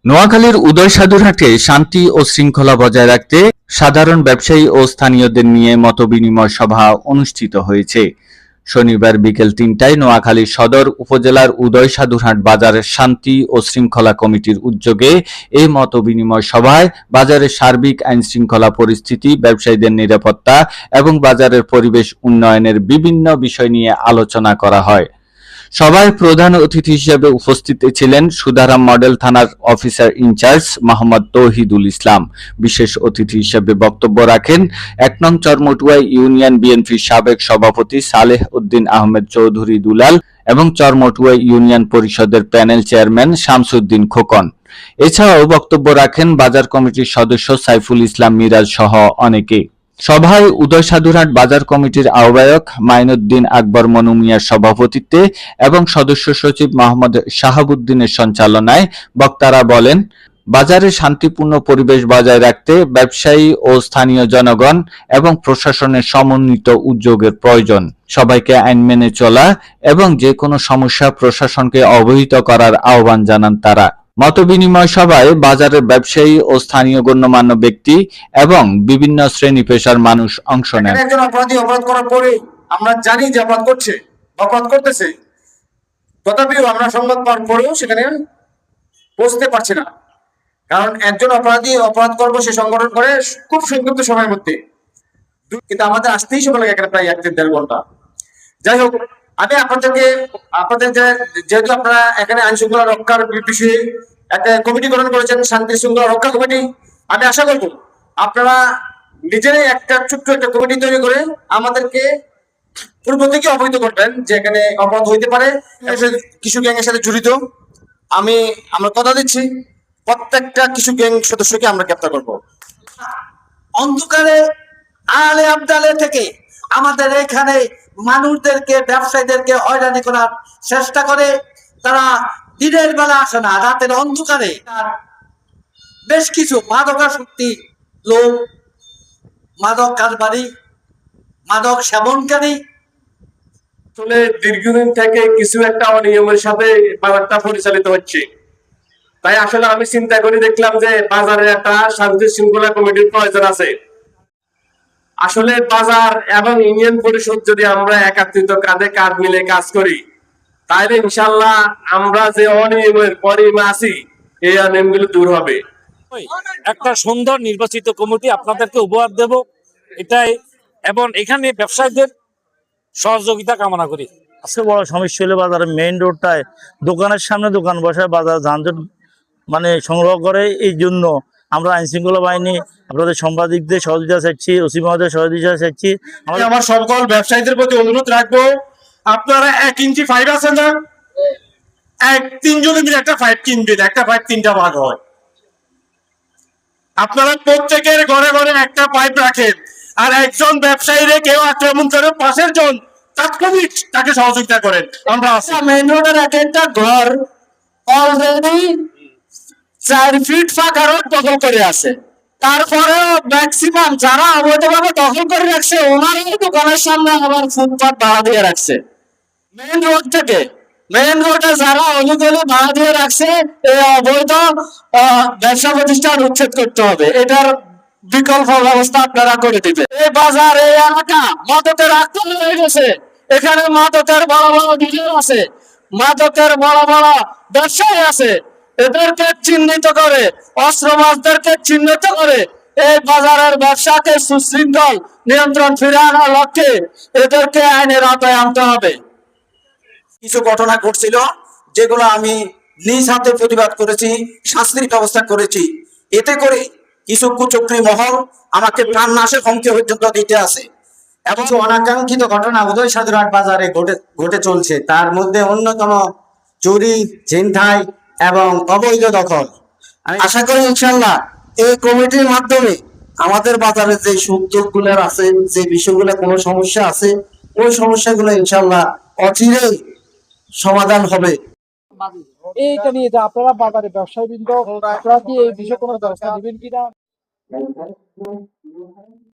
নোয়াখালীর উদয়সাধুরহাটে শান্তি ও শৃঙ্খলা বজায় রাখতে সাধারণ ব্যবসায়ী ও স্থানীয়দের নিয়ে মতবিনিময় সভা অনুষ্ঠিত হয়েছে। শনিবার বিকেল ৩টায় নোয়াখালী সদর উপজেলার উদয়সাধুরহাট বাজারের শান্তি ও শৃঙ্খলা কমিটির উদ্যোগে এই মতবিনিময় সভায় বাজারের সার্বিক আইনশৃঙ্খলা পরিস্থিতি, ব্যবসায়ীদের নিরাপত্তা এবং বাজারের পরিবেশ উন্নয়নের বিভিন্ন বিষয় নিয়ে আলোচনা করা হয়। সভায় প্রধান অতিথি হিসেবে উপস্থিত ছিলেন সুধারাম মডেল থানার অফিসার ইনচার্জ মোহাম্মদ তৌহিদুল ইসলাম। বিশেষ অতিথি হিসেবে বক্তব্য রাখেন ১ নং চরমটুয়া ইউনিয়ন বিএনপির সাবেক সভাপতি সালেহ উদ্দিন আহমেদ চৌধুরী দুলাল এবং চরমটুয়া ইউনিয়ন পরিষদের প্যানেল চেয়ারম্যান শামসুদ্দিন খোকন। এছাড়াও বক্তব্য রাখেন বাজার কমিটির সদস্য সাইফুল ইসলাম মিরাজ সহ অনেকে। সভায় উদয়সাধুরহাট বাজার কমিটির আহ্বায়ক মাইনুদ্দিন আকবর মনু মিয়ার সভাপতিত্বে এবং সদস্য সচিব মোহাম্মদ শাহাবুদ্দিনের সঞ্চালনায় বক্তারা বলেন, বাজারে শান্তিপূর্ণ পরিবেশ বজায় রাখতে ব্যবসায়ী ও স্থানীয় জনগণ এবং প্রশাসনের সমন্বিত উদ্যোগের প্রয়োজন। সবাইকে আইন মেনে চলা এবং যে কোনো সমস্যা প্রশাসনকে অবহিত করার আহ্বান জানান তারা। মতবিনিময় সভায় বাজারের ব্যবসায়ী ও স্থানীয় গণ্যমান্য ব্যক্তি এবং বিভিন্ন শ্রেণী পেশার মানুষ অংশ নেন। একজন অপরাধী অপরাধ করার পরে আমরা জানি যে অপরাধ করছে, অপরাধ করতেছে, তথাপিও আমরা সংবাদ পাওয়ার পরেও সেখানে পৌঁছতে পারছি না। কারণ একজন অপরাধী অপরাধ করবো সে সংগঠন করে খুব সংক্ষিপ্ত সময়ের মধ্যে, কিন্তু আমাদের আসতেই সময় লাগে এখানে প্রায় ১-১.৫ ঘন্টা। যাই হোক, আমি আপনাদের যেহেতু আপনারা এখানে আইন শৃঙ্খলা রক্ষার বিষয়ে একটা কমিটি গঠন করেছেন, শান্তি শৃঙ্খলা রক্ষা কমিটি, আমি আশা করব আপনারা নিজেরাই একটা ছোট্ট একটা কমিটি তৈরি করে আমাদেরকে পূর্ব থেকে অবহিত করবেন যে এখানে অপরাধ হইতে পারে, কিছু গ্যাং এর সাথে জড়িত। আমরা কথা দিচ্ছি প্রত্যেকটা কিছু গ্যাং সদস্যকে আমরা গ্রেপ্তার করব। অন্ধকারে আলে আবদালে থেকে আমাদের এখানে মানুষদেরকে, ব্যবসায়ীদেরকে হয়রানি করার চেষ্টা করে। তারা দিনের বেলা আসে না, রাতের অন্ধকারে বেশ কিছু মাদকাসক্তি লোক, মাদক কারবারি, মাদক সেবনকারী আসলে দীর্ঘদিন থেকে কিছু একটা অনিয়মের সাথে বাজারটা পরিচালিত হচ্ছে। তাই আসলে আমি চিন্তা করে দেখলাম যে বাজারে একটা শান্তি শৃঙ্খলা কমিটির প্রয়োজন আছে। আসলে বাজার এবং ইউনিয়ন পরিষদ যদি আমরা একাত্রিত কাঁধে কাঁধ মিলে কাজ করি, তাহলে ইনশাল্লাহ আমরা যে অনিয়মের পরিমা আছি এই অনিয়মগুলো দূর হবে। একটা সুন্দর নির্বাচিত কমিটি আপনাদেরকে উপহার দেব এটাই, এবং এখানে ব্যবসায়ীদের সহযোগিতা কামনা করি। আজকে বড় সমস্যা হলো বাজারের মেইন রোডটায় দোকানের সামনে দোকান বসায় বাজার যানজট সংগ্রহ করে। এই জন্য আমরা আইন শৃঙ্খলা বাহিনী আপনাদের সাংবাদিকদের সহযোগিতা চাইছি, ওসি মহোদয়ের সহযোগিতা চাইছি। আমার সকল ব্যবসায়ীদের প্রতি অনুরোধ রাখবো, আপনারা 1 ইঞ্চি পাইপ আছে না, 3 জনে মিলে একটা পাইপ কিনবেন, একটা পাইপ 3টা ভাগ হয়। আপনারা প্রত্যেকের ঘরে ঘরে একটা পাইপ রাখেন, আর একজন ব্যবসায়ীরে কেউ আক্রমণ করে পাশের জন তাৎক্ষণিক তাকে সহযোগিতা করেন। আমরা মেইন রোডের একটা ঘর অলরেডি 4 ফিট ফাঁকা রোড দখল করে আছে। তারপরেও ম্যাক্সিমাম যারা অবৈধভাবে দখল করে রাখছে ওনারই দোকানের সামনে আবার ফুটপাত ভাড়া দিয়ে রাখছে। মেইন রোড থেকে মেইন রোডে যারা অলিগলি ভাড়া দিয়ে রাখছে এই অবৈধ ব্যবসা প্রতিষ্ঠান উচ্ছেদ করতে হবে। এটার বিকল্প ব্যবস্থা আপনারা করে দিবেন। এই বাজার, এই এলাকা মাদকের আক্রমণ হয়ে গেছে। এখানে মাদকের বড় বড় ডিলার আছে, মাদকের বড় বড় ব্যবসায়ী আছে। এদেরকে চিহ্নিত করে, অস্ত্রবাজদেরকে চিহ্নিত করে এই বাজারের ব্যবসাকে সুশৃঙ্খল নিয়ন্ত্রণ ফিরে আনার লক্ষ্যে এদেরকে আইনের আওতায় আনতে হবে। কিছু ঘটনা ঘটছিল যেগুলো আমি নিজ হাতে প্রতিবাদ করেছি, শাস্তির ব্যবস্থা করেছি। এতে করে কিছু কুচক্রী মহল আমাকে প্রাণনাশের হুমকি পর্যন্ত দিতে আছে। এবং অনাকাঙ্ক্ষিত ঘটনা উদয়সাধুরহাট বাজারে ঘটে চলছে। তার মধ্যে অন্যতম চুরি, ছিনতাই এবং অবৈধ দখল। আমি আশা করি ইনশাল্লাহ এই কমিটির মাধ্যমে আমাদের বাজারে যে উদ্যোগগুলো আছে, যে বিষয়গুলো কোনো সমস্যা আছে, ওই সমস্যাগুলো ইনশাল্লাহ অচিরেই সমাধান হবে। এইটা নিয়ে যে আপনারা বাজারে ব্যবসায়ী বৃন্দ, আপনারা কি এই বিষয়ে কোনো ব্যবস্থা নেবেন কিনা?